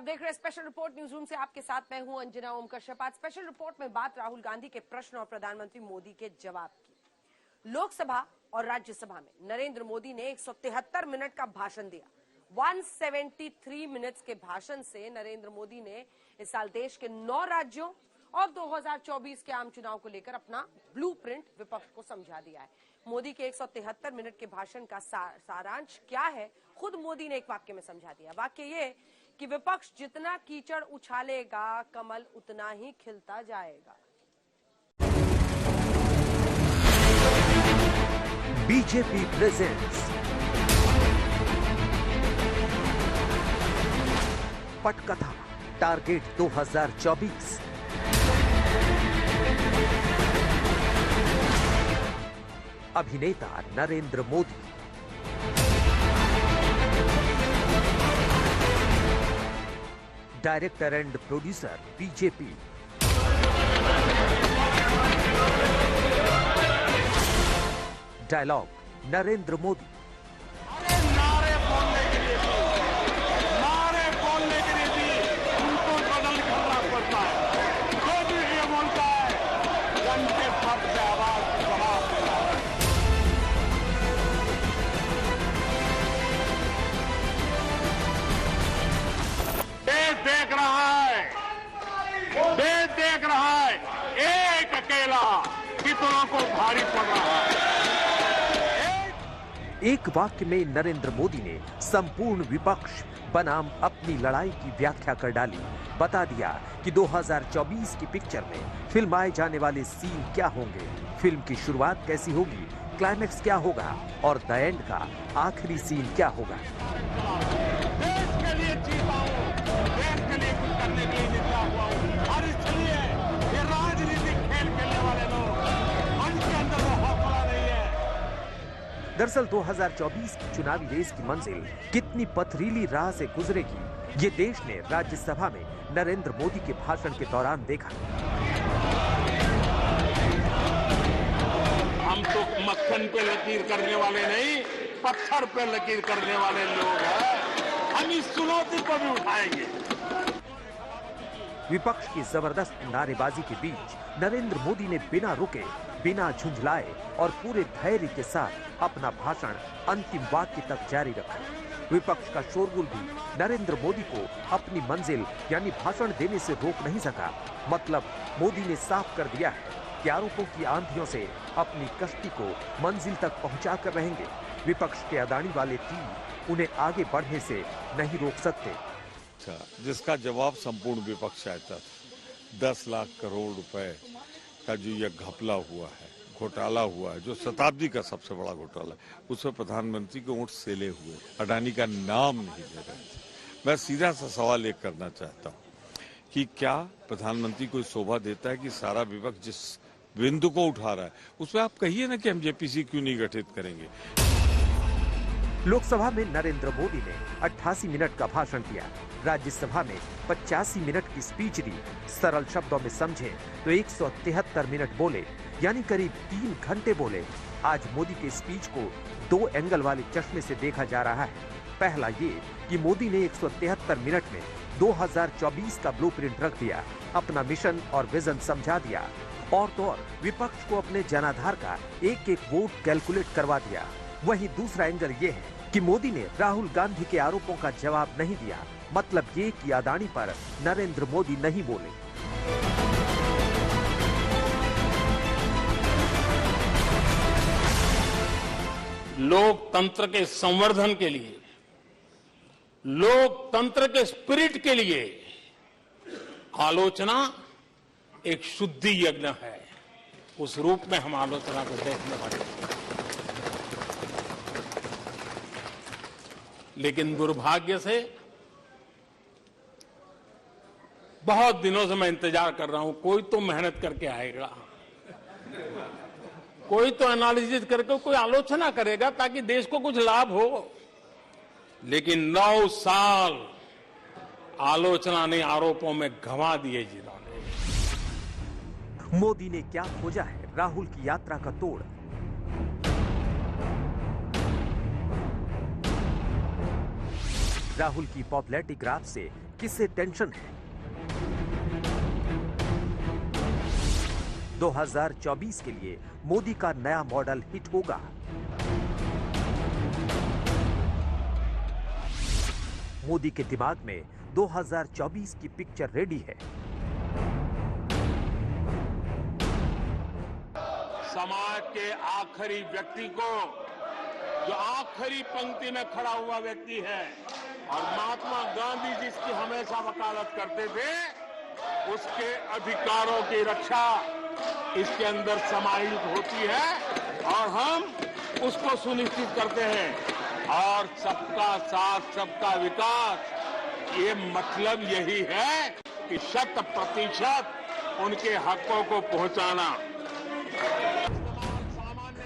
आप देख रहे हैं स्पेशल रिपोर्ट न्यूज रूम से। आपके साथ मैं हूं अंजना ओम कश्यप। आज स्पेशल रिपोर्ट में बात राहुल गांधी के प्रश्न और प्रधानमंत्री मोदी के जवाब की। लोकसभा और राज्यसभा में नरेंद्र मोदी ने 173 मिनट का भाषण दिया। 173 मिनट्स के भाषण से नरेंद्र मोदी ने इस साल देश के 9 राज्यों और 2024 के आम चुनाव को लेकर अपना ब्लूप्रिंट विपक्ष को समझा दिया है। मोदी के 173 मिनट के भाषण का सारांश क्या है, खुद मोदी ने एक वाक्य में समझा दिया। वाक्य ये कि विपक्ष जितना कीचड़ उछालेगा, कमल उतना ही खिलता जाएगा। बीजेपी प्रेजेंट्स पटकथा टारगेट 2024। अभिनेता Narendra Modi, director and producer BJP, dialogue Narendra Modi. नारे बोलने के लिए भी उनको बदल करना पड़ता है। जो भी ये बोलता है घंटे फट से आवाज जवाब देना है। देश देख रहा है एक अकेला कितनों को भारी पड़ रहा है। एक वाक्य में नरेंद्र मोदी ने संपूर्ण विपक्ष बनाम अपनी लड़ाई की व्याख्या कर डाली। बता दिया कि 2024 की पिक्चर में फिल्माए जाने वाले सीन क्या होंगे, फिल्म की शुरुआत कैसी होगी, क्लाइमेक्स क्या होगा और द एंड का आखिरी सीन क्या होगा। देश के लिए जीता हूं, देश के लिए कुछ करने के लिए निकला हुआ हूं और इसलिए ये राजनीतिक खेल खेलने वाले लोग उनके अंदर वो हौसला नहीं है। दरअसल 2024 की चुनावी रेस की मंजिल कितनी पथरीली राह से गुजरेगी, ये देश ने राज्यसभा में नरेंद्र मोदी के भाषण के दौरान देखा। हम तो मक्खन पे लकीर करने वाले नहीं, पत्थर पे लकीर करने वाले लोग हैं। हम इस चुनौती को भी उठाएंगे। विपक्ष की जबरदस्त नारेबाजी के बीच नरेंद्र मोदी ने बिना रुके, बिना झुंझलाए और पूरे धैर्य के साथ अपना भाषण अंतिम वाक्य तक जारी रखा। विपक्ष का शोरगुल भी नरेंद्र मोदी को अपनी मंजिल यानी भाषण देने से रोक नहीं सका। मतलब मोदी ने साफ कर दिया है कि आरोपों की आंधियों से अपनी कश्ती को मंजिल तक पहुंचा कर रहेंगे। विपक्ष के अदानी वाले तीर उन्हें आगे बढ़ने से नहीं रोक सकते। जिसका जवाब संपूर्ण विपक्ष चाहता था। 10 लाख करोड़ रुपए का जो यह घपला हुआ है, घोटाला हुआ है, जो शताब्दी का सबसे बड़ा घोटाला है, उसमें प्रधानमंत्री के ऊँट सेले हुए, अडानी का नाम नहीं ले रहे थे। मैं सीधा सा सवाल एक करना चाहता हूँ कि क्या प्रधानमंत्री को शोभा देता है कि सारा विपक्ष जिस बिंदु को उठा रहा है उसमें आप कहिए ना कि हम जेपीसी क्यों नहीं गठित करेंगे। लोकसभा में नरेंद्र मोदी ने 88 मिनट का भाषण दिया, राज्यसभा में 85 मिनट की स्पीच दी। सरल शब्दों में समझे तो 173 मिनट बोले, यानी करीब 3 घंटे बोले। आज मोदी के स्पीच को 2 एंगल वाले चश्मे से देखा जा रहा है। पहला ये कि मोदी ने 173 मिनट में 2024 का ब्लूप्रिंट रख दिया, अपना मिशन और विजन समझा दिया, और तो और विपक्ष को अपने जनाधार का एक एक वोट कैलकुलेट करवा दिया। वहीं दूसरा एंगल ये है कि मोदी ने राहुल गांधी के आरोपों का जवाब नहीं दिया। मतलब ये कि अडानी पर नरेंद्र मोदी नहीं बोले। लोकतंत्र के संवर्धन के लिए, लोकतंत्र के स्पिरिट के लिए आलोचना एक शुद्धि यज्ञ है। उस रूप में हम आलोचना को देखने वाले हैं। लेकिन दुर्भाग्य से बहुत दिनों से मैं इंतजार कर रहा हूं, कोई तो मेहनत करके आएगा, कोई तो एनालिसिस करके कोई आलोचना करेगा ताकि देश को कुछ लाभ हो। लेकिन 9 साल आलोचना ने आरोपों में गंवा दिए जिन्होंने। मोदी ने क्या खोजा है राहुल की यात्रा का तोड़? राहुल की पॉपुलैरिटी ग्राफ से किसे टेंशन है? 2024 के लिए मोदी का नया मॉडल हिट होगा। मोदी के दिमाग में 2024 की पिक्चर रेडी है। समाज के आखिरी व्यक्ति को, जो आखिरी पंक्ति में खड़ा हुआ व्यक्ति है, और महात्मा गांधी जिसकी हमेशा वकालत करते थे, उसके अधिकारों की रक्षा इसके अंदर समाहित होती है और हम उसको सुनिश्चित करते हैं। और सबका साथ सबका विकास, ये मतलब यही है कि 100% उनके हकों को पहुंचाना।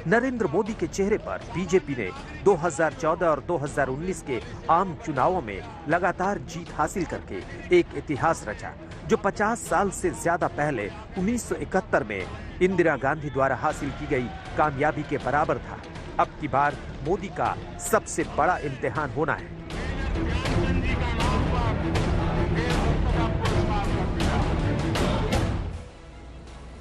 नरेंद्र मोदी के चेहरे पर बीजेपी ने 2014 और 2019 के आम चुनावों में लगातार जीत हासिल करके एक इतिहास रचा, जो 50 साल से ज्यादा पहले 1971 में इंदिरा गांधी द्वारा हासिल की गई कामयाबी के बराबर था। अब की बार मोदी का सबसे बड़ा इम्तिहान होना है।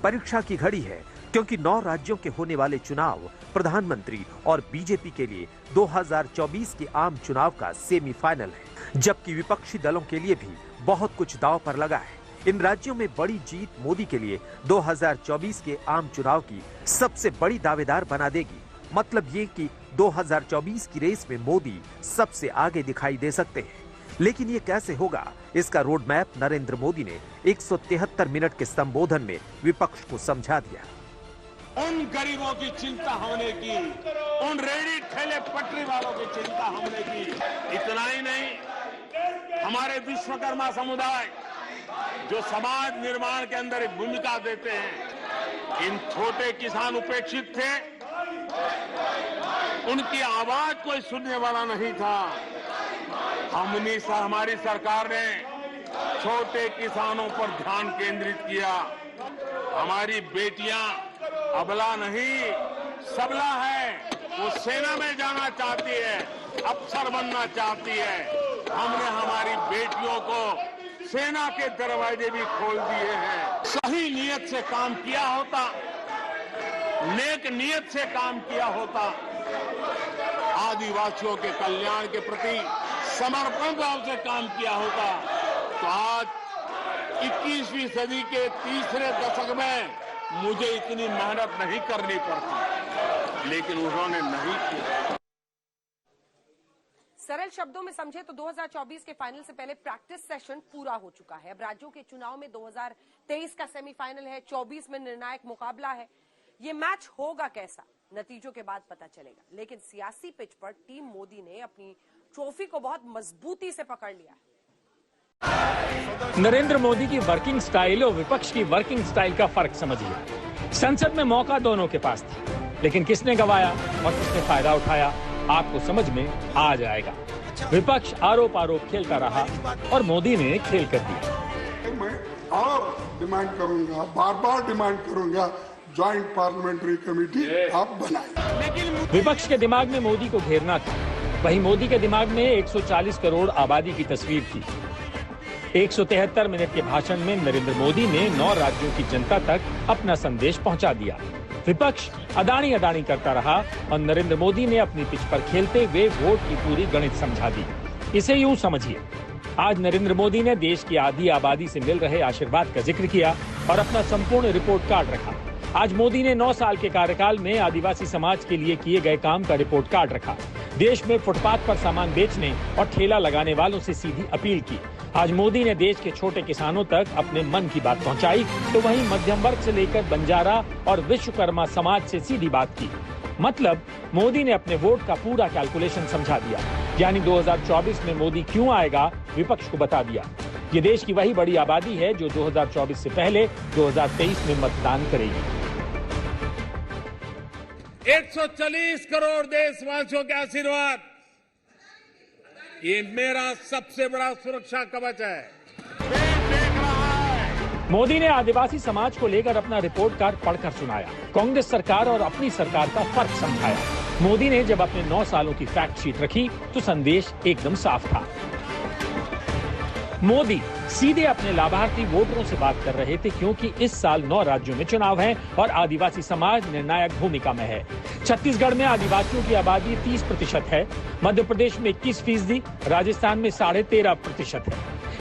परीक्षा की घड़ी है, क्योंकि 9 राज्यों के होने वाले चुनाव प्रधानमंत्री और बीजेपी के लिए 2024 के आम चुनाव का सेमीफाइनल है, जबकि विपक्षी दलों के लिए भी बहुत कुछ दांव पर लगा है। इन राज्यों में बड़ी जीत मोदी के लिए 2024 के आम चुनाव की सबसे बड़ी दावेदार बना देगी। मतलब ये कि 2024 की रेस में मोदी सबसे आगे दिखाई दे सकते हैं। लेकिन ये कैसे होगा, इसका रोड मैप नरेंद्र मोदी ने 173 मिनट के संबोधन में विपक्ष को समझा दिया। उन गरीबों की चिंता हमने की, उन रेहड़ी ठेले पटरी वालों की चिंता हमने की। इतना ही नहीं, हमारे विश्वकर्मा समुदाय जो समाज निर्माण के अंदर एक भूमिका देते हैं, इन छोटे किसान उपेक्षित थे, उनकी आवाज कोई सुनने वाला नहीं था। हमारी सरकार ने छोटे किसानों पर ध्यान केंद्रित किया। हमारी बेटियां अबला नहीं सबला है, वो सेना में जाना चाहती है, अफसर बनना चाहती है। हमने हमारी बेटियों को सेना के दरवाजे भी खोल दिए हैं। सही नियत से काम किया होता, नेक नियत से काम किया होता, आदिवासियों के कल्याण के प्रति समर्पण भाव से काम किया होता, तो आज 21वीं सदी के तीसरे दशक में मुझे इतनी मेहनत नहीं करनी पड़ती। लेकिन उन्होंने नहीं किया। सरल शब्दों में समझे तो 2024 के फाइनल से पहले प्रैक्टिस सेशन पूरा हो चुका है। अब राज्यों के चुनाव में 2023 का सेमीफाइनल है, 24 में निर्णायक मुकाबला है। ये मैच होगा कैसा, नतीजों के बाद पता चलेगा। लेकिन सियासी पिच पर टीम मोदी ने अपनी ट्रॉफी को बहुत मजबूती से पकड़ लिया है। नरेंद्र मोदी की वर्किंग स्टाइल और विपक्ष की वर्किंग स्टाइल का फर्क समझिए। संसद में मौका दोनों के पास था, लेकिन किसने गंवाया और किसने फायदा उठाया, आपको समझ में आ जाएगा। विपक्ष आरोप खेलता रहा और मोदी ने खेल कर दिया। मैं और डिमांड करूंगा, बार बार डिमांड करूंगा, ज्वाइंट पार्लियामेंट्री कमेटी आप बनाएं। विपक्ष के दिमाग में मोदी को घेरना था, वहीं मोदी के दिमाग में 140 करोड़ आबादी की तस्वीर थी। 173 मिनट के भाषण में नरेंद्र मोदी ने 9 राज्यों की जनता तक अपना संदेश पहुंचा दिया। विपक्ष अडानी अडानी करता रहा और नरेंद्र मोदी ने अपनी पिच पर खेलते हुए वोट की पूरी गणित समझा दी। इसे यूं समझिए, आज नरेंद्र मोदी ने देश की आधी आबादी से मिल रहे आशीर्वाद का जिक्र किया और अपना संपूर्ण रिपोर्ट कार्ड रखा। आज मोदी ने 9 साल के कार्यकाल में आदिवासी समाज के लिए किए गए काम का रिपोर्ट कार्ड रखा। देश में फुटपाथ पर सामान बेचने और ठेला लगाने वालों से सीधी अपील की। आज मोदी ने देश के छोटे किसानों तक अपने मन की बात पहुंचाई, तो वहीं मध्यम वर्ग से लेकर बंजारा और विश्वकर्मा समाज से सीधी बात की। मतलब मोदी ने अपने वोट का पूरा कैलकुलेशन समझा दिया। यानी 2024 में मोदी क्यों आएगा, विपक्ष को बता दिया। ये देश की वही बड़ी आबादी है जो 2024 से पहले 2023 में मतदान करेगी। 140 करोड़ देशवासियों के आशीर्वाद, ये मेरा सबसे बड़ा सुरक्षा कवच है। देख रहा है। मोदी ने आदिवासी समाज को लेकर अपना रिपोर्ट कार्ड पढ़कर सुनाया, कांग्रेस सरकार और अपनी सरकार का फर्क समझाया। मोदी ने जब अपने 9 सालों की फैक्ट शीट रखी तो संदेश एकदम साफ था। मोदी सीधे अपने लाभार्थी वोटरों से बात कर रहे थे, क्योंकि इस साल 9 राज्यों में चुनाव है और आदिवासी समाज निर्णायक भूमिका में है। छत्तीसगढ़ में आदिवासियों की आबादी 30% है, मध्य प्रदेश में 21%, राजस्थान में 13.5% है।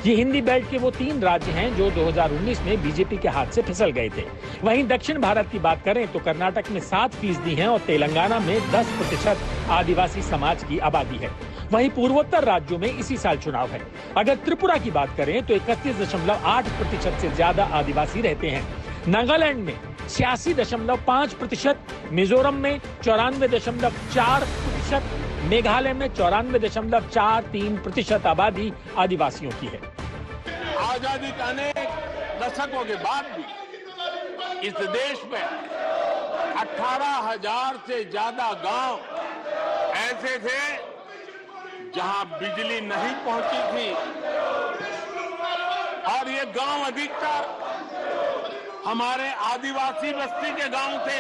ये हिंदी बेल्ट के वो 3 राज्य हैं जो 2019 में बीजेपी के हाथ से फिसल गए थे। वहीं दक्षिण भारत की बात करें तो कर्नाटक में 7% है और तेलंगाना में 10% आदिवासी समाज की आबादी है। वहीं पूर्वोत्तर राज्यों में इसी साल चुनाव है। अगर त्रिपुरा की बात करें तो 31.8% से ज्यादा आदिवासी रहते हैं। नागालैंड में 86.5%, मिजोरम में 94.4%, मेघालय में 94.43% आबादी आदिवासियों की है। आजादी के अनेक दशकों के बाद भी इस देश में 18,000 से ज्यादा गांव ऐसे थे जहां बिजली नहीं पहुंची थी, और ये गांव अधिकतर हमारे आदिवासी बस्ती के गांव थे,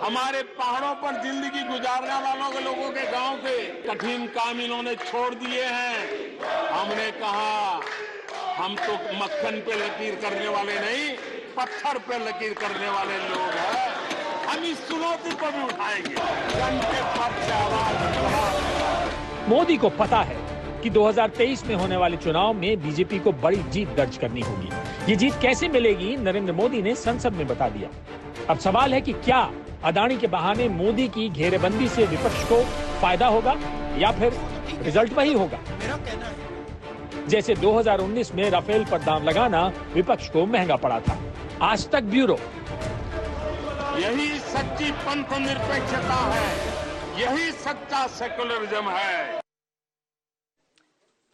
हमारे पहाड़ों पर जिंदगी गुजारने वालों के लोगों के गांव थे। कठिन काम इन्होंने छोड़ दिए हैं। हमने कहा हम तो मक्खन पे लकीर करने वाले नहीं, पत्थर पे लकीर करने वाले लोग हैं। हम इस चुनौती को भी उठाएंगे। जन के पद से आवाज मोदी को पता है कि 2023 में होने वाले चुनाव में बीजेपी को बड़ी जीत दर्ज करनी होगी। ये जीत कैसे मिलेगी, नरेंद्र मोदी ने संसद में बता दिया। अब सवाल है कि क्या अदानी के बहाने मोदी की घेरेबंदी से विपक्ष को फायदा होगा या फिर रिजल्ट वही होगा जैसे 2019 में राफेल पर दांव लगाना विपक्ष को महंगा पड़ा था। आज तक ब्यूरो। यही सच्ची पंथ निरपेक्षता है, यही सच्चा सेकुलरिज्म है।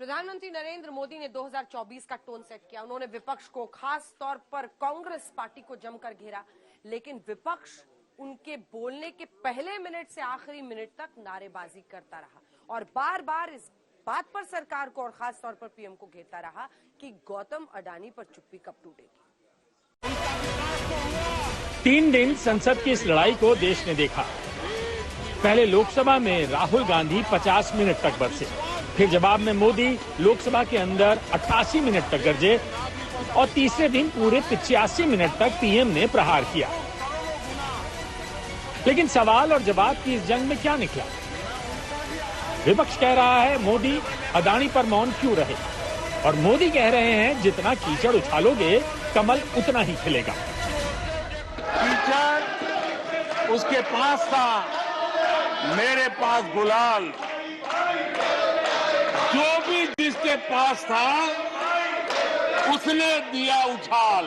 प्रधानमंत्री नरेंद्र मोदी ने 2024 का टोन सेट किया। उन्होंने विपक्ष को, खास तौर पर कांग्रेस पार्टी को जमकर घेरा, लेकिन विपक्ष उनके बोलने के पहले मिनट से आखिरी मिनट तक नारेबाजी करता रहा और बार बार इस बात पर सरकार को और खास तौर पर पीएम को घेरता रहा कि गौतम अडानी पर चुप्पी कब टूटेगी। 3 दिन संसद की इस लड़ाई को देश ने देखा। पहले लोकसभा में राहुल गांधी 50 मिनट तक बरसे, फिर जवाब में मोदी लोकसभा के अंदर 88 मिनट तक गरजे और तीसरे दिन पूरे 85 मिनट तक पीएम ने प्रहार किया। लेकिन सवाल और जवाब की इस जंग में क्या निकला? विपक्ष कह रहा है मोदी अदानी पर मौन क्यों रहे, और मोदी कह रहे हैं जितना कीचड़ उछालोगे कमल उतना ही खिलेगा। कीचड़ उसके पास था, मेरे पास गुलाल। जो भी जिसके पास था उसने दिया उछाल।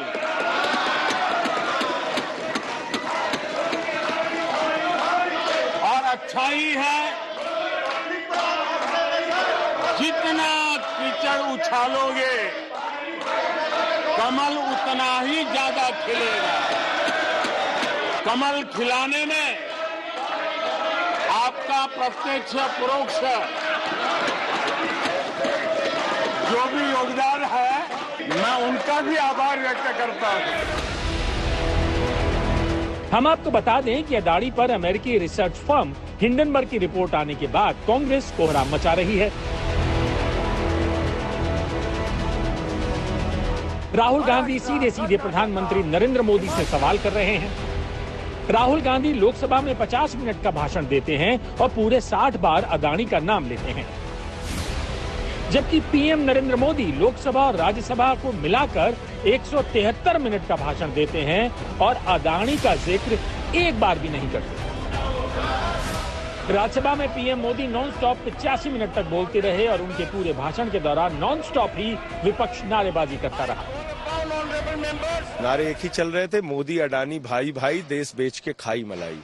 और अच्छा ही है, जितना कीचड़ उछालोगे कमल उतना ही ज्यादा खिलेगा। कमल खिलाने में आपका प्रत्यक्ष परोक्ष जो भी योगदान है, मैं उनका भी आभार व्यक्त करता हूं। हम आपको बता दें कि अदानी पर अमेरिकी रिसर्च फर्म हिंडनबर्ग की रिपोर्ट आने के बाद कांग्रेस कोहराम मचा रही है। राहुल गांधी सीधे सीधे प्रधानमंत्री नरेंद्र मोदी से सवाल कर रहे हैं। राहुल गांधी लोकसभा में 50 मिनट का भाषण देते हैं और पूरे 60 बार अदानी का नाम लेते हैं, जबकि पीएम नरेंद्र मोदी लोकसभा और राज्यसभा को मिलाकर 173 मिनट का भाषण देते हैं और अदानी का जिक्र एक बार भी नहीं करते। राज्यसभा में PM Modi non stop 85 minute तक बोलते रहे और उनके पूरे भाषण के दौरान नॉन स्टॉप ही विपक्ष नारेबाजी करता रहा। नारे एक ही चल रहे थे, मोदी अडानी भाई भाई, देश बेच के खाई मलाई।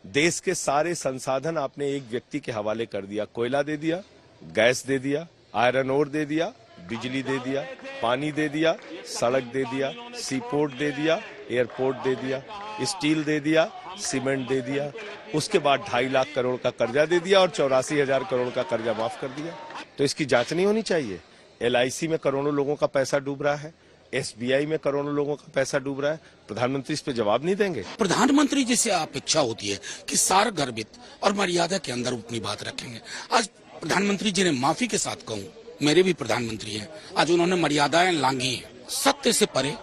देश के सारे संसाधन आपने एक व्यक्ति के हवाले कर दिया। कोयला दे दिया, गैस दे दिया, आयरन ओर दे दिया, बिजली दे दिया, पानी दे दिया, सड़क दे दिया, सीपोर्ट दे दिया, एयरपोर्ट दे दिया, स्टील दे दिया, सीमेंट दे दिया। उसके बाद 2.5 लाख करोड़ का कर्जा दे दिया और 84,000 करोड़ का कर्जा माफ कर दिया। तो इसकी जांच नहीं होनी चाहिए? LIC में करोड़ों लोगों का पैसा डूब रहा है, SBI में करोड़ों लोगों का पैसा डूब रहा है। प्रधानमंत्री इस पे जवाब नहीं देंगे? प्रधानमंत्री जी से अपेक्षा होती है कि सार गर्भित और मर्यादा के अंदर अपनी बात रखेंगे। आज प्रधानमंत्री जी ने माफी के साथ कहूं मेरे भी प्रधानमंत्री हैं, आज उन्होंने मर्यादाएं लांघी हैं। सत्य से परे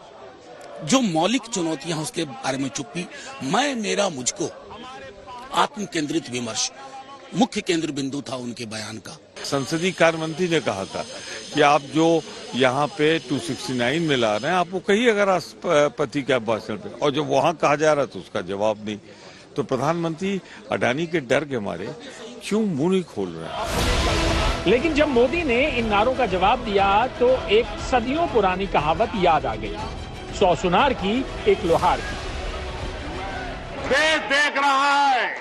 जो मौलिक चुनौतियां उसके बारे में चुप्पी, मैं मेरा मुझको आत्म केंद्रित विमर्श मुख्य केंद्र बिंदु था उनके बयान का। संसदीय कार्य मंत्री ने कहा था कि आप जो यहाँ पे 269 में ला रहे हैं, आप वो कहिए अगर राष्ट्रपति के भाषण पे, और जब वहाँ कहा जा रहा तो उसका जवाब नहीं। तो प्रधानमंत्री अडानी के डर के मारे क्यों मुंह नहीं खोल रहे हैं? लेकिन जब मोदी ने इन नारों का जवाब दिया तो एक सदियों पुरानी कहावत याद आ गई, 100 सुनार की एक लोहार की। देश देख रहा है,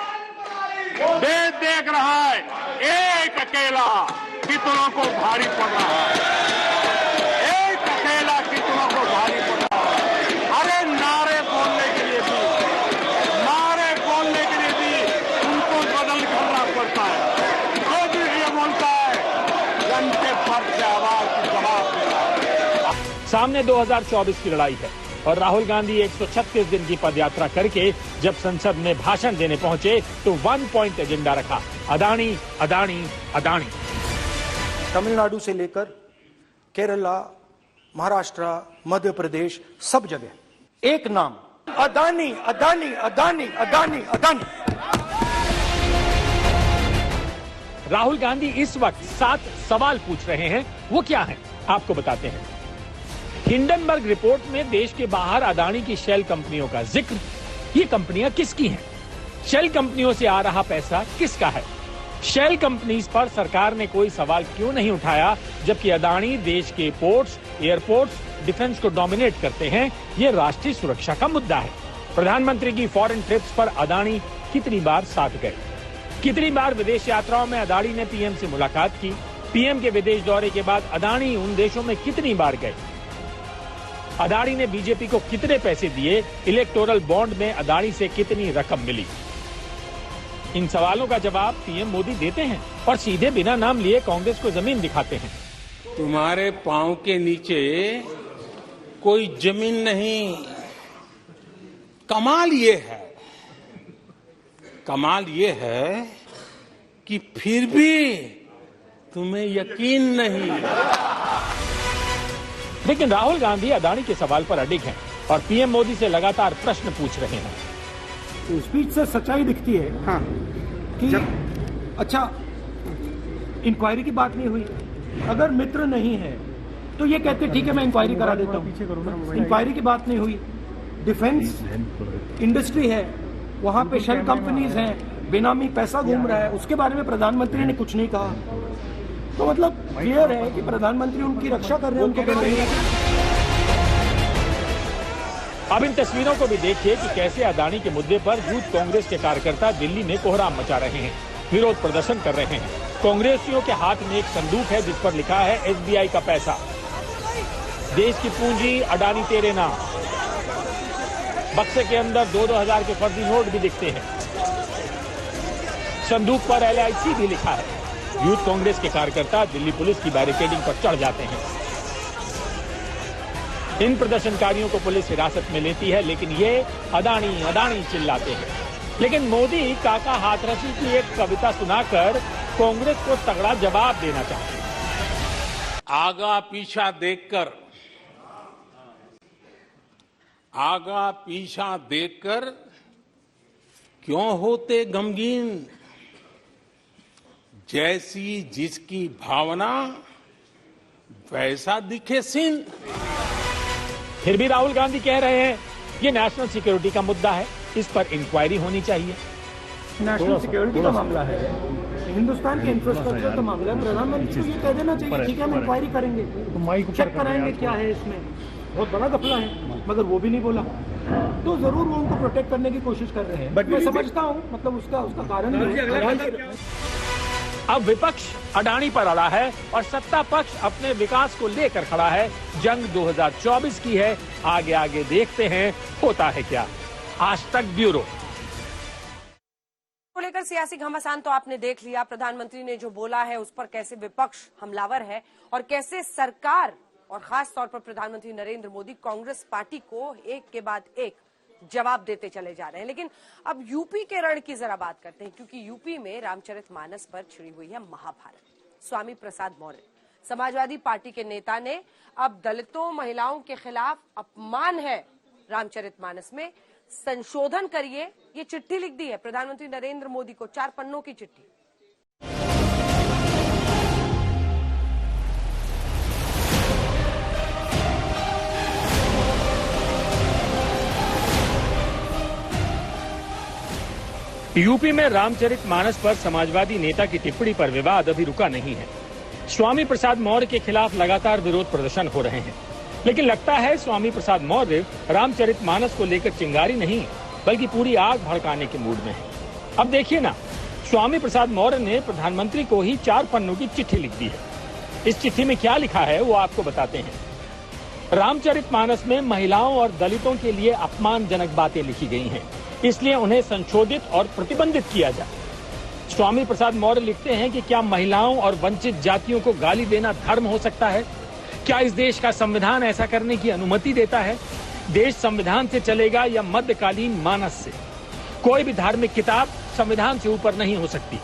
देश देख रहा है, एक अकेला कितनों को भारी पड़ रहा है, एक अकेला कितनों को भारी पड़ रहा है। अरे नारे बोलने के लिए भी उनको बदल करना पड़ता है। जो भी ये बोलता है जन के फर्ज से आवाज की जवाब देना है। सामने 2024 की लड़ाई है और राहुल गांधी 136 दिन की पदयात्रा करके जब संसद में भाषण देने पहुंचे तो 1 पॉइंट एजेंडा रखा, अदानी अदानी अदानी। तमिलनाडु से लेकर केरला, महाराष्ट्र, मध्य प्रदेश, सब जगह एक नाम, अदानी अदानी अदानी अदानी अदानी। राहुल गांधी इस वक्त 7 सवाल पूछ रहे हैं, वो क्या है आपको बताते हैं। हिंडनबर्ग रिपोर्ट में देश के बाहर अदानी की शेल कंपनियों का जिक्र। ये कंपनियां किसकी हैं? शेल कंपनियों से आ रहा पैसा किसका है? शेल कंपनीज पर सरकार ने कोई सवाल क्यों नहीं उठाया, जबकि अदानी देश के पोर्ट्स, एयरपोर्ट्स, डिफेंस को डोमिनेट करते हैं। ये राष्ट्रीय सुरक्षा का मुद्दा है। प्रधानमंत्री की फॉरेन ट्रिप्स पर अदानी कितनी बार साथ गए? कितनी बार विदेश यात्राओं में अदानी ने पीएम से मुलाकात की? पीएम के विदेश दौरे के बाद अदानी उन देशों में कितनी बार गए? अदानी ने बीजेपी को कितने पैसे दिए? इलेक्टोरल बॉन्ड में अदानी से कितनी रकम मिली? इन सवालों का जवाब पीएम मोदी देते हैं और सीधे बिना नाम लिए कांग्रेस को जमीन दिखाते हैं। तुम्हारे पांव के नीचे कोई जमीन नहीं। कमाल ये है कि फिर भी तुम्हें यकीन नहीं। लेकिन राहुल गांधी अदानी के सवाल पर अडिग हैं और पीएम मोदी से लगातार प्रश्न पूछ रहे हैं। तो स्पीच से सच्चाई दिखती है हाँ कि अच्छा इंक्वायरी की बात नहीं हुई। अगर मित्र नहीं है तो ये कहते ठीक है मैं इंक्वायरी करा देता हूँ। इंक्वायरी की बात नहीं हुई। डिफेंस इंडस्ट्री है, वहां पे शेल कंपनीज हैं, बेनामी पैसा घूम रहा है, उसके बारे में प्रधानमंत्री ने कुछ नहीं कहा। तो मतलब क्लियर है कि प्रधानमंत्री उनकी रक्षा कर रहे हैं, उनको कर रहे हैं। अब इन तस्वीरों को भी देखिए कि कैसे अदानी के मुद्दे पर यूथ कांग्रेस के कार्यकर्ता दिल्ली में कोहराम मचा रहे हैं, विरोध प्रदर्शन कर रहे हैं। कांग्रेसियों के हाथ में एक संदूक है जिस पर लिखा है एसबीआई का पैसा, देश की पूंजी अडानी तेरे नाम। बक्से के अंदर 2-2 हजार के फर्जी नोट भी दिखते हैं। संदूक पर LIC भी लिखा है। यूथ कांग्रेस के कार्यकर्ता दिल्ली पुलिस की बैरिकेडिंग पर चढ़ जाते हैं। इन प्रदर्शनकारियों को पुलिस हिरासत में लेती है, लेकिन ये अदानी अदानी चिल्लाते हैं। लेकिन मोदी काका हाथरसी की एक कविता सुनाकर कांग्रेस को तगड़ा जवाब देना चाहते हैं। आगा पीछा देखकर क्यों होते गमगीन, जैसी जिसकी भावना वैसा दिखे सीन। फिर भी राहुल गांधी कह रहे हैं ये नेशनल सिक्योरिटी का मुद्दा है, इस पर इंक्वायरी होनी चाहिए। नेशनल सिक्योरिटी का मामला है, हिंदुस्तान के इंफ्रास्ट्रक्चर का मामला है। प्रधानमंत्री को ये कह देना चाहिए ठीक है हम इंक्वायरी करेंगे, चेक कराएंगे क्या है इसमें। बहुत बड़ा घपला है, मगर वो भी नहीं बोला। तो जरूर वो उनको प्रोटेक्ट करने की कोशिश कर रहे हैं, बट मैं समझता हूँ मतलब उसका कारण अब विपक्ष अडानी पर अड़ा है और सत्ता पक्ष अपने विकास को लेकर खड़ा है। जंग 2024 की है, आगे आगे देखते हैं होता है क्या। आज तक ब्यूरो को लेकर सियासी घमासान तो आपने देख लिया। प्रधानमंत्री ने जो बोला है उस पर कैसे विपक्ष हमलावर है और कैसे सरकार और खास तौर पर प्रधानमंत्री नरेंद्र मोदी कांग्रेस पार्टी को एक के बाद एक जवाब देते चले जा रहे हैं। लेकिन अब यूपी के रण की जरा बात करते हैं, क्योंकि यूपी में रामचरितमानस पर छिड़ी हुई है महाभारत। स्वामी प्रसाद मौर्य समाजवादी पार्टी के नेता ने अब दलितों महिलाओं के खिलाफ अपमान है रामचरितमानस में संशोधन करिए, ये चिट्ठी लिख दी है प्रधानमंत्री नरेंद्र मोदी को, 4 पन्नों की चिट्ठी। यूपी में रामचरितमानस पर समाजवादी नेता की टिप्पणी पर विवाद अभी रुका नहीं है। स्वामी प्रसाद मौर्य के खिलाफ लगातार विरोध प्रदर्शन हो रहे हैं, लेकिन लगता है स्वामी प्रसाद मौर्य रामचरितमानस को लेकर चिंगारी नहीं बल्कि पूरी आग भड़काने के मूड में है। अब देखिए ना, स्वामी प्रसाद मौर्य ने प्रधानमंत्री को ही 4 पन्नों की चिट्ठी लिख दी है। इस चिट्ठी में क्या लिखा है वो आपको बताते हैं। रामचरितमानस में महिलाओं और दलितों के लिए अपमानजनक बातें लिखी गई हैं, इसलिए उन्हें संशोधित और प्रतिबंधित किया जाए। स्वामी प्रसाद मौर्य लिखते हैं कि क्या महिलाओं और वंचित जातियों को गाली देना धर्म हो सकता है? क्या इस देश का संविधान ऐसा करने की अनुमति देता है? देश संविधान से चलेगा या मध्यकालीन मानस से? कोई भी धार्मिक किताब संविधान से ऊपर नहीं हो सकती।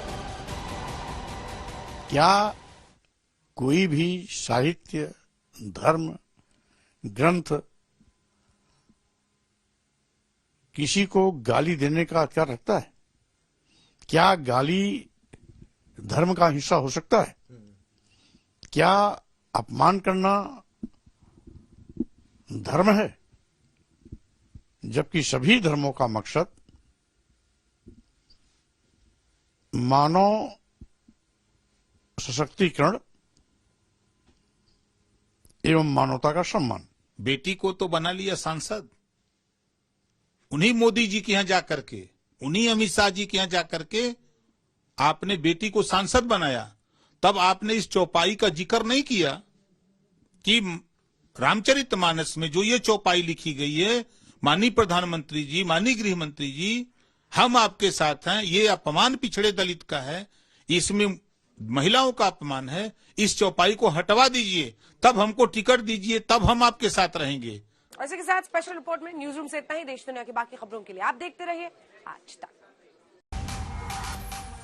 क्या कोई भी साहित्य, धर्म, ग्रंथ किसी को गाली देने का अधिकार रखता है? क्या गाली धर्म का हिस्सा हो सकता है? क्या अपमान करना धर्म है? जबकि सभी धर्मों का मकसद मानव सशक्तिकरण एवं मानवता का सम्मान। बेटी को तो बना लिया सांसद, उन्हीं मोदी जी के यहां जाकर के, उन्हीं अमित शाह जी के यहां जाकर के आपने बेटी को सांसद बनाया। तब आपने इस चौपाई का जिक्र नहीं किया कि रामचरितमानस में जो ये चौपाई लिखी गई है, माननीय प्रधानमंत्री जी, माननीय गृह मंत्री जी, हम आपके साथ हैं, ये अपमान पिछड़े दलित का है, इसमें महिलाओं का अपमान है, इस चौपाई को हटवा दीजिए, तब हमको टिकट दीजिए, तब हम आपके साथ रहेंगे। इसी के साथ स्पेशल रिपोर्ट में न्यूज रूम से इतना ही। देश दुनिया की बाकी खबरों के लिए आप देखते रहिए आज तक।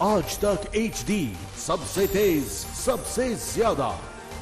आज तक HD, सबसे तेज, सबसे ज्यादा।